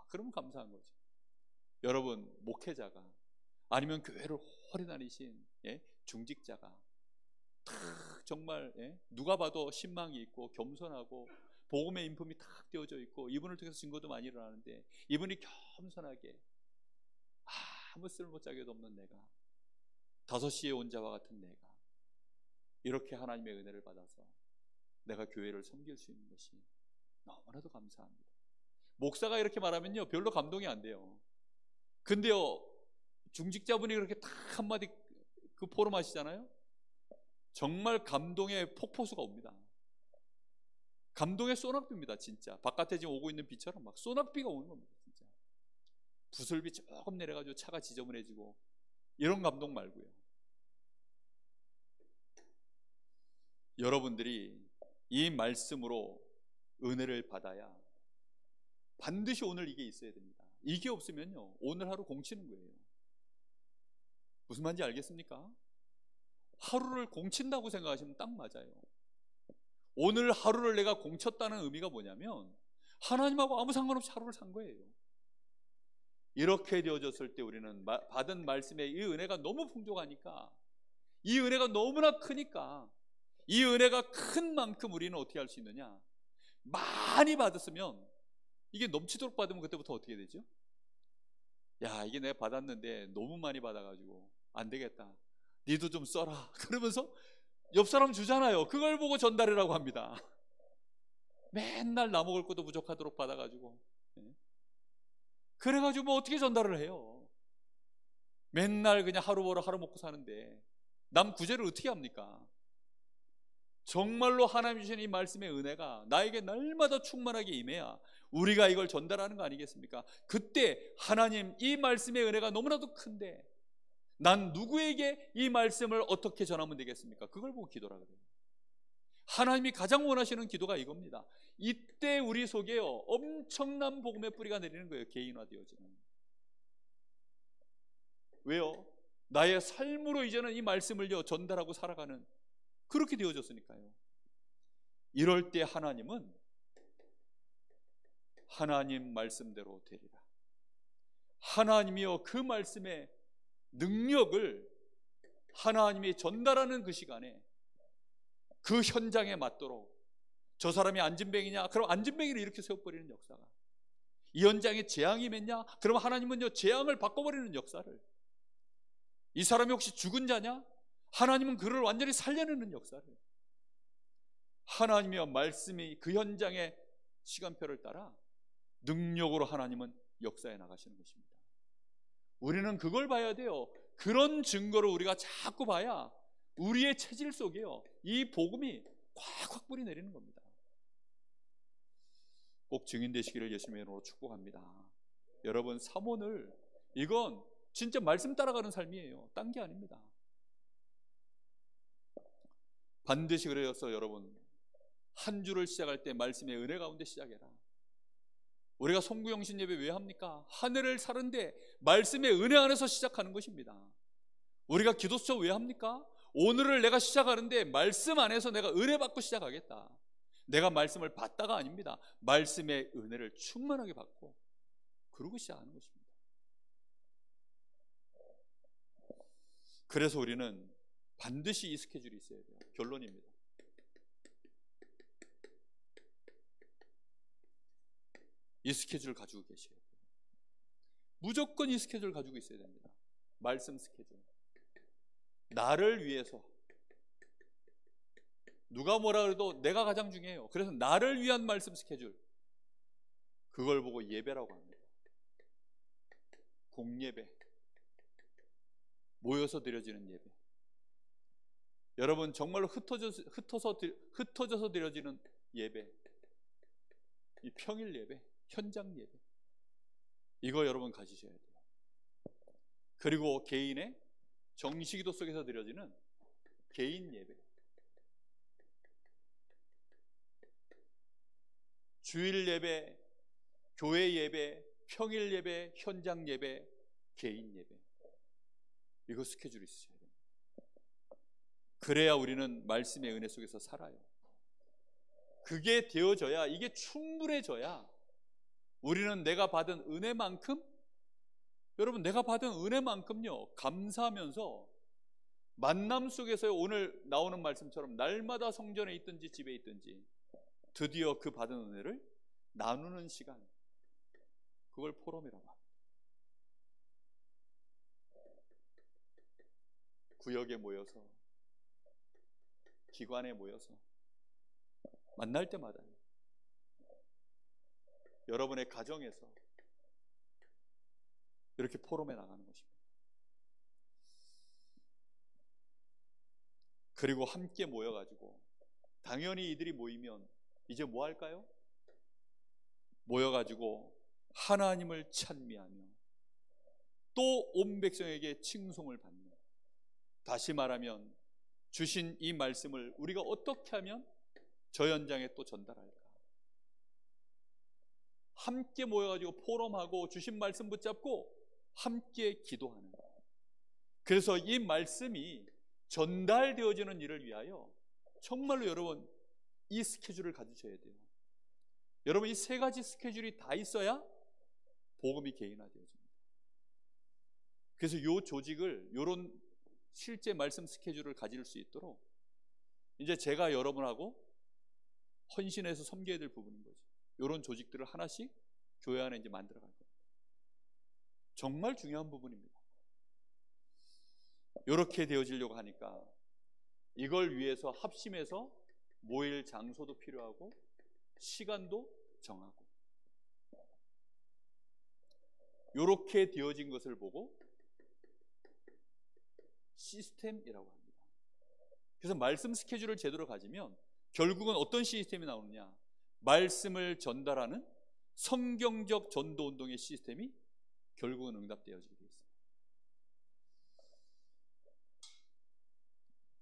그러면 감사한 거죠. 여러분, 목회자가 아니면 교회를 오래 다니신 중직자가 정말 누가 봐도 신망이 있고 겸손하고 복음의 인품이 탁 띄어져 있고 이분을 통해서 증거도 많이 일어나는데 이분이 겸손하게 아무 쓸모짝에도 없는 내가, 5시에 온 자와 같은 내가 이렇게 하나님의 은혜를 받아서 내가 교회를 섬길 수 있는 것이 너무나도 감사합니다. 목사가 이렇게 말하면요 별로 감동이 안 돼요. 근데요 중직자분이 그렇게 딱 한마디 그 포럼 하시잖아요. 정말 감동의 폭포수가 옵니다. 감동의 소낙비입니다. 진짜 바깥에 지금 오고 있는 비처럼 막 소낙비가 오는 겁니다. 진짜 부슬비 조금 내려가지고 차가 지저분해지고 이런 감동 말고요. 여러분들이 이 말씀으로 은혜를 받아야 반드시 오늘 이게 있어야 됩니다. 이게 없으면요 오늘 하루 공치는 거예요. 무슨 말인지 알겠습니까? 하루를 공친다고 생각하시면 딱 맞아요. 오늘 하루를 내가 공쳤다는 의미가 뭐냐면 하나님하고 아무 상관없이 하루를 산 거예요. 이렇게 되어졌을 때 우리는 받은 말씀의 이 은혜가 너무 풍족하니까, 이 은혜가 너무나 크니까, 이 은혜가 큰 만큼 우리는 어떻게 할 수 있느냐, 많이 받았으면 이게 넘치도록 받으면 그때부터 어떻게 되죠? 야, 이게 내가 받았는데 너무 많이 받아가지고 안 되겠다, 니도 좀 써라 그러면서 옆 사람 주잖아요. 그걸 보고 전달이라고 합니다. 맨날 나 먹을 것도 부족하도록 받아가지고 그래가지고 뭐 어떻게 전달을 해요? 맨날 그냥 하루 벌어 하루 먹고 사는데 남 구제를 어떻게 합니까? 정말로 하나님 주신 이 말씀의 은혜가 나에게 날마다 충만하게 임해야 우리가 이걸 전달하는 거 아니겠습니까? 그때 하나님 이 말씀의 은혜가 너무나도 큰데 난 누구에게 이 말씀을 어떻게 전하면 되겠습니까? 그걸 보고 기도라 그래요. 하나님이 가장 원하시는 기도가 이겁니다. 이때 우리 속에요 엄청난 복음의 뿌리가 내리는 거예요. 개인화되어지는. 왜요? 나의 삶으로 이제는 이 말씀을요 전달하고 살아가는, 그렇게 되어졌으니까요. 이럴 때 하나님은 하나님 말씀대로 되리라. 하나님이요 그 말씀의 능력을 하나님이 전달하는 그 시간에 그 현장에 맞도록, 저 사람이 안진뱅이냐? 그럼 안진뱅이를 이렇게 세워버리는 역사가, 이 현장에 재앙이 맺냐? 그럼 하나님은요 재앙을 바꿔버리는 역사를, 이 사람이 혹시 죽은 자냐? 하나님은 그를 완전히 살려내는 역사를, 하나님의 말씀이 그 현장의 시간표를 따라 능력으로 하나님은 역사해 나가시는 것입니다. 우리는 그걸 봐야 돼요. 그런 증거를 우리가 자꾸 봐야 우리의 체질 속에요 이 복음이 콱콱 뿌리 내리는 겁니다. 꼭 증인 되시기를 예수님의 이름으로 축복합니다. 여러분, 사모늘 이건 진짜 말씀 따라가는 삶이에요. 딴 게 아닙니다. 반드시 그래서 여러분, 한 주를 시작할 때 말씀의 은혜 가운데 시작해라. 우리가 송구영신 예배 왜 합니까? 한 해를 사는데 말씀의 은혜 안에서 시작하는 것입니다. 우리가 기도수첩 왜 합니까? 오늘을 내가 시작하는데 말씀 안에서 내가 은혜 받고 시작하겠다. 내가 말씀을 받다가 아닙니다. 말씀의 은혜를 충만하게 받고 그러고 시작하는 것입니다. 그래서 우리는 반드시 이 스케줄이 있어야 돼요. 결론입니다. 이 스케줄을 가지고 계셔야 돼요. 무조건 이 스케줄을 가지고 있어야 됩니다. 말씀 스케줄. 나를 위해서. 누가 뭐라 그래도 내가 가장 중요해요. 그래서 나를 위한 말씀 스케줄. 그걸 보고 예배라고 합니다. 공예배. 모여서 드려지는 예배. 여러분 정말로 흩어져서 드려지는 예배. 이 평일 예배, 현장 예배. 이거 여러분 가지셔야 돼요. 그리고 개인의 정식기도 속에서 드려지는 개인 예배. 주일 예배, 교회 예배, 평일 예배, 현장 예배, 개인 예배. 이거 스케줄이 있으셔야 돼요. 그래야 우리는 말씀의 은혜 속에서 살아요. 그게 되어져야, 이게 충분해져야 우리는 내가 받은 은혜만큼, 여러분 내가 받은 은혜만큼요 감사하면서 만남 속에서 오늘 나오는 말씀처럼 날마다 성전에 있든지 집에 있든지 드디어 그 받은 은혜를 나누는 시간, 그걸 포럼이라고 합니다. 구역에 모여서, 기관에 모여서 만날 때마다, 여러분의 가정에서 이렇게 포럼에 나가는 것입니다. 그리고 함께 모여가지고, 당연히 이들이 모이면 이제 뭐 할까요? 모여가지고 하나님을 찬미하며 또 온 백성에게 칭송을 받는, 다시 말하면 주신 이 말씀을 우리가 어떻게 하면 저 현장에 또 전달할까? 함께 모여가지고 포럼하고 주신 말씀 붙잡고 함께 기도하는 거예요. 그래서 이 말씀이 전달되어지는 일을 위하여 정말로 여러분 이 스케줄을 가지셔야 돼요. 여러분 이 세 가지 스케줄이 다 있어야 복음이 개인화되어집니다. 그래서 이 조직을, 이런 실제 말씀 스케줄을 가질 수 있도록 이제 제가 여러분하고 헌신해서 섬겨야 될 부분인 거죠. 이런 조직들을 하나씩 교회 안에 이제 만들어 갈 겁니다. 정말 중요한 부분입니다. 이렇게 되어지려고 하니까 이걸 위해서 합심해서 모일 장소도 필요하고 시간도 정하고, 이렇게 되어진 것을 보고 시스템이라고 합니다. 그래서 말씀 스케줄을 제대로 가지면 결국은 어떤 시스템이 나오느냐, 말씀을 전달하는 성경적 전도 운동의 시스템이 결국은 응답되어지게 되어 있습니다.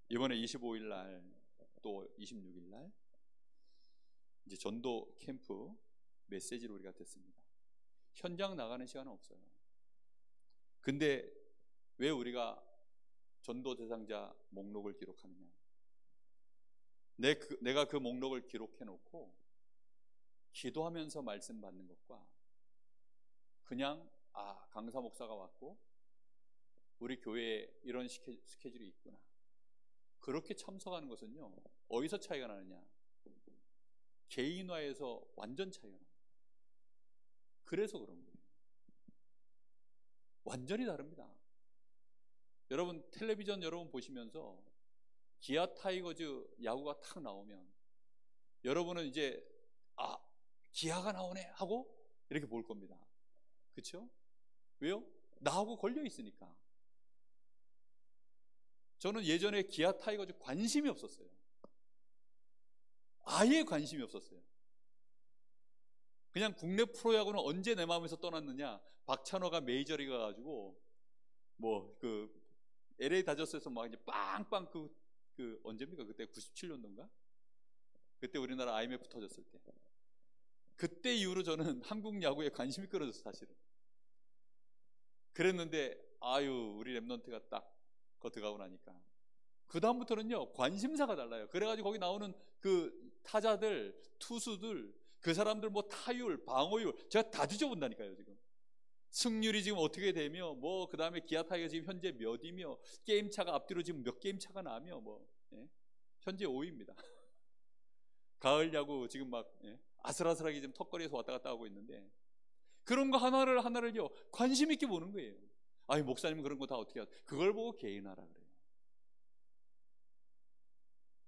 이번에 25일 날 또 26일 날 이제 전도 캠프 메시지를 우리가 듣습니다. 현장 나가는 시간은 없어요. 근데 왜 우리가 전도 대상자 목록을 기록하느냐? 내가 그 목록을 기록해 놓고 기도하면서 말씀 받는 것과 그냥 강사 목사가 왔고 우리 교회에 이런 스케줄이 있구나, 그렇게 참석하는 것은요 어디서 차이가 나느냐? 개인화에서 완전 차이가 납니다. 그래서 그런 거예요. 완전히 다릅니다. 여러분 텔레비전 여러분 보시면서 기아 타이거즈 야구가 탁 나오면 여러분은 이제 기아가 나오네 하고 이렇게 볼 겁니다. 그렇죠? 왜요? 나하고 걸려 있으니까. 저는 예전에 기아 타이거즈 관심이 없었어요. 아예 관심이 없었어요. 그냥 국내 프로야구는 언제 내 마음에서 떠났느냐, 박찬호가 메이저리그 가가지고 뭐 그 LA 다저스에서 막 이제 빵빵 그 언제입니까? 그때 97년도인가? 그때 우리나라 IMF 터졌을 때. 그때 이후로 저는 한국 야구에 관심이 끌어졌어요, 사실은. 그랬는데 우리 랩넌트가 딱 거 들어가고 나니까 그 다음부터는요 관심사가 달라요. 그래가지고 거기 나오는 그 타자들, 투수들, 그 사람들 뭐 타율, 방어율 제가 다 뒤져본다니까요. 지금 승률이 지금 어떻게 되며 뭐 그 다음에 기아 타이거 지금 현재 몇이며 게임 차가 앞뒤로 지금 몇 게임 차가 나며 뭐 현재 5위입니다. 가을 야구 지금 막 아슬아슬하게 지금 턱걸이에서 왔다 갔다 하고 있는데 그런 거 하나를요 관심 있게 보는 거예요. 아니 목사님 그런 거 다 어떻게 하죠? 그걸 보고 개인하라 그래요.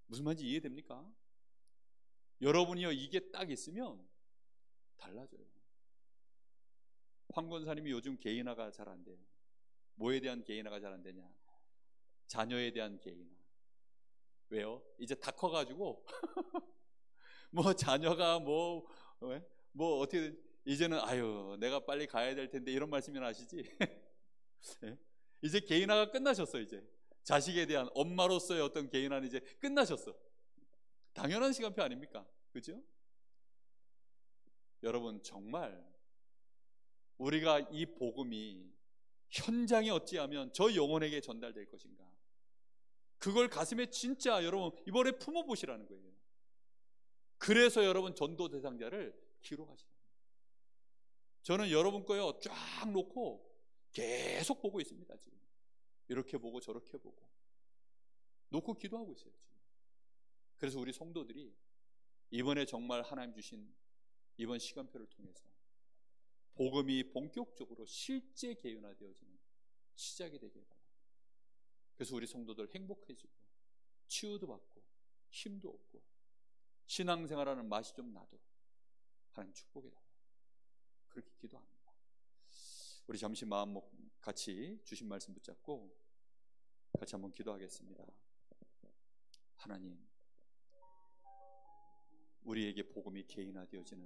무슨 말인지 이해됩니까? 여러분이요 이게 딱 있으면 달라져요. 황 권사님이 요즘 개인화가 잘 안 돼요. 뭐에 대한 개인화가 잘 안 되냐? 자녀에 대한 개인화. 왜요? 이제 다 커가지고 뭐 자녀가 뭐 어떻게 이제는 아유 내가 빨리 가야 될 텐데 이런 말씀이나 하시지. 이제 개인화가 끝나셨어. 이제 자식에 대한 엄마로서의 어떤 개인화는 이제 끝나셨어. 당연한 시간표 아닙니까? 그죠? 여러분 정말 우리가 이 복음이 현장에 어찌하면 저 영혼에게 전달될 것인가, 그걸 가슴에 진짜 여러분 이번에 품어보시라는 거예요. 그래서 여러분 전도 대상자를 기록하시라. 저는 여러분 거요 쫙 놓고 계속 보고 있습니다. 지금 이렇게 보고 저렇게 보고 놓고 기도하고 있어요 지금. 그래서 우리 성도들이 이번에 정말 하나님 주신 이번 시간표를 통해서 복음이 본격적으로 실제 개연화되어지는 시작이 되길 바랍니다. 그래서 우리 성도들 행복해지고 치유도 받고 힘도 얻고 신앙생활하는 맛이 좀 나도록 하나님 축복해 달라고 그렇게 기도합니다. 우리 잠시 마음 같이 주신 말씀 붙잡고 같이 한번 기도하겠습니다. 하나님, 우리에게 복음이 개인화되어지는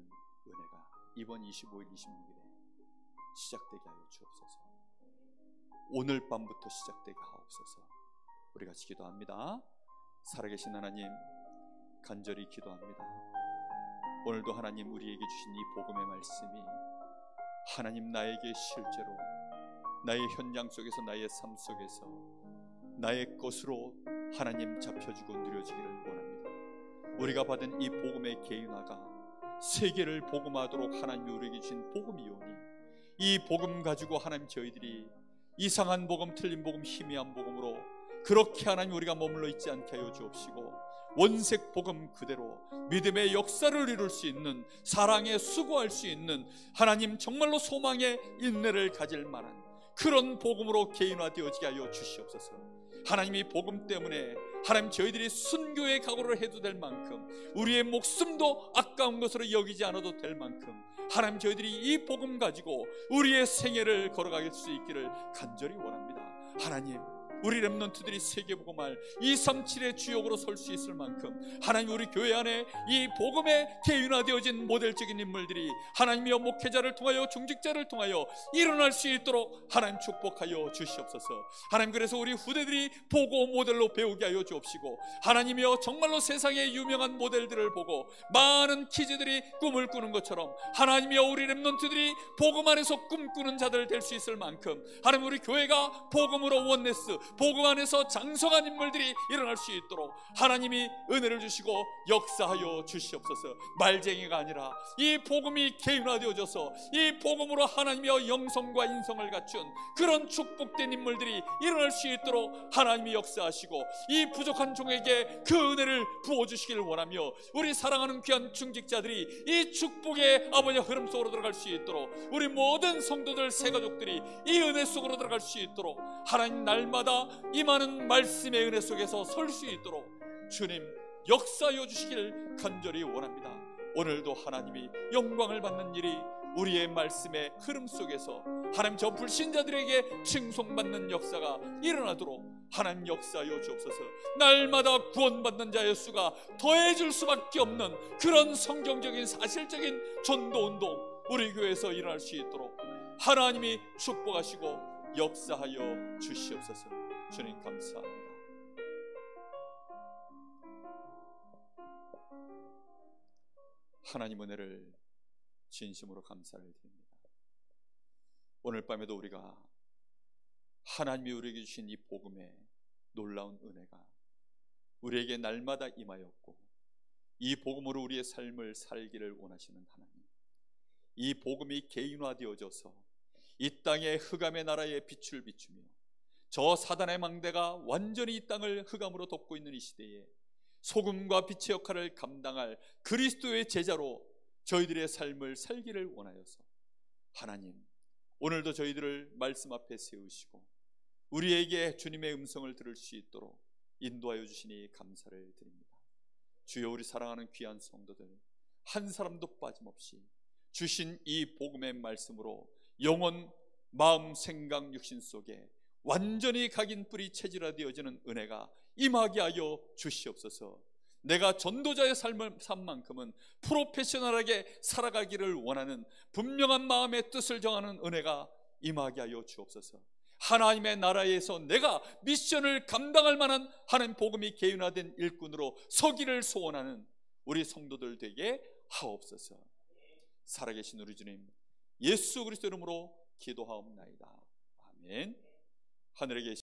은혜가 이번 25일, 26일에 시작되게 하여 주옵소서. 오늘 밤부터 시작되게 하옵소서. 우리 같이 기도합니다. 살아계신 하나님, 간절히 기도합니다. 오늘도 하나님 우리에게 주신 이 복음의 말씀이 하나님 나에게 실제로 나의 현장 속에서 나의 삶 속에서 나의 것으로 하나님 잡혀지고 누려지기를 원합니다. 우리가 받은 이 복음의 개인화가 세계를 복음하도록 하나님이 우리에게 주신 복음이오니 이 복음 가지고 하나님 저희들이 이상한 복음, 틀린 복음, 희미한 복음으로 그렇게 하나님 우리가 머물러 있지 않게 하여 주옵시고 원색 복음 그대로 믿음의 역사를 이룰 수 있는, 사랑에 수고할 수 있는 하나님 정말로 소망의 인내를 가질 만한 그런 복음으로 개인화되어지게 하여 주시옵소서. 하나님이 복음 때문에 하나님 저희들이 순교의 각오를 해도 될 만큼 우리의 목숨도 아까운 것으로 여기지 않아도 될 만큼 하나님 저희들이 이 복음 가지고 우리의 생애를 걸어갈 수 있기를 간절히 원합니다. 하나님, 우리 렘넌트들이 세계복음할 237의 주역으로 설 수 있을 만큼 하나님 우리 교회 안에 이 복음에 개인화되어진 모델적인 인물들이 하나님이여 목회자를 통하여 중직자를 통하여 일어날 수 있도록 하나님 축복하여 주시옵소서. 하나님, 그래서 우리 후대들이 보고 모델로 배우게 하여 주옵시고 하나님이여 정말로 세상의 유명한 모델들을 보고 많은 키즈들이 꿈을 꾸는 것처럼 하나님이여 우리 렘넌트들이 복음 안에서 꿈꾸는 자들 될 수 있을 만큼 하나님 우리 교회가 복음으로 원네스, 복음 안에서 장성한 인물들이 일어날 수 있도록 하나님이 은혜를 주시고 역사하여 주시옵소서. 말쟁이가 아니라 이 복음이 개인화되어져서 이 복음으로 하나님이여 영성과 인성을 갖춘 그런 축복된 인물들이 일어날 수 있도록 하나님이 역사하시고 이 부족한 종에게 그 은혜를 부어주시기를 원하며 우리 사랑하는 귀한 중직자들이 이 축복의 아버지의 흐름 속으로 들어갈 수 있도록 우리 모든 성도들 새가족들이 이 은혜 속으로 들어갈 수 있도록 하나님 날마다 이 많은 말씀의 은혜 속에서 설 수 있도록 주님 역사하여 주시길 간절히 원합니다. 오늘도 하나님이 영광을 받는 일이 우리의 말씀의 흐름 속에서 하나님 저 불신자들에게 칭송받는 역사가 일어나도록 하나님 역사하여 주옵소서. 날마다 구원받는 자의 수가 더해질 수밖에 없는 그런 성경적인 사실적인 전도운동 우리 교회에서 일어날 수 있도록 하나님이 축복하시고 역사하여 주시옵소서. 주님 감사합니다. 하나님 은혜를 진심으로 감사를 드립니다. 오늘 밤에도 우리가 하나님이 우리에게 주신 이 복음의 놀라운 은혜가 우리에게 날마다 임하였고 이 복음으로 우리의 삶을 살기를 원하시는 하나님, 이 복음이 개인화되어져서 이 땅의 흑암의 나라에 빛을 비추며 저 사단의 망대가 완전히 이 땅을 흑암으로 덮고 있는 이 시대에 소금과 빛의 역할을 감당할 그리스도의 제자로 저희들의 삶을 살기를 원하여서 하나님, 오늘도 저희들을 말씀 앞에 세우시고 우리에게 주님의 음성을 들을 수 있도록 인도하여 주시니 감사를 드립니다. 주여, 우리 사랑하는 귀한 성도들 한 사람도 빠짐없이 주신 이 복음의 말씀으로 영혼, 마음, 생각, 육신 속에 완전히 각인 뿌리 체질화되어지는 은혜가 임하게 하여 주시옵소서. 내가 전도자의 삶을 산 만큼은 프로페셔널하게 살아가기를 원하는 분명한 마음의 뜻을 정하는 은혜가 임하게 하여 주옵소서. 하나님의 나라에서 내가 미션을 감당할 만한 하나님 복음이 개인화된 일꾼으로 서기를 소원하는 우리 성도들 되게 하옵소서. 살아계신 우리 주님 예수 그리스도 이름으로 기도하옵나이다. 아멘. 하늘에 계신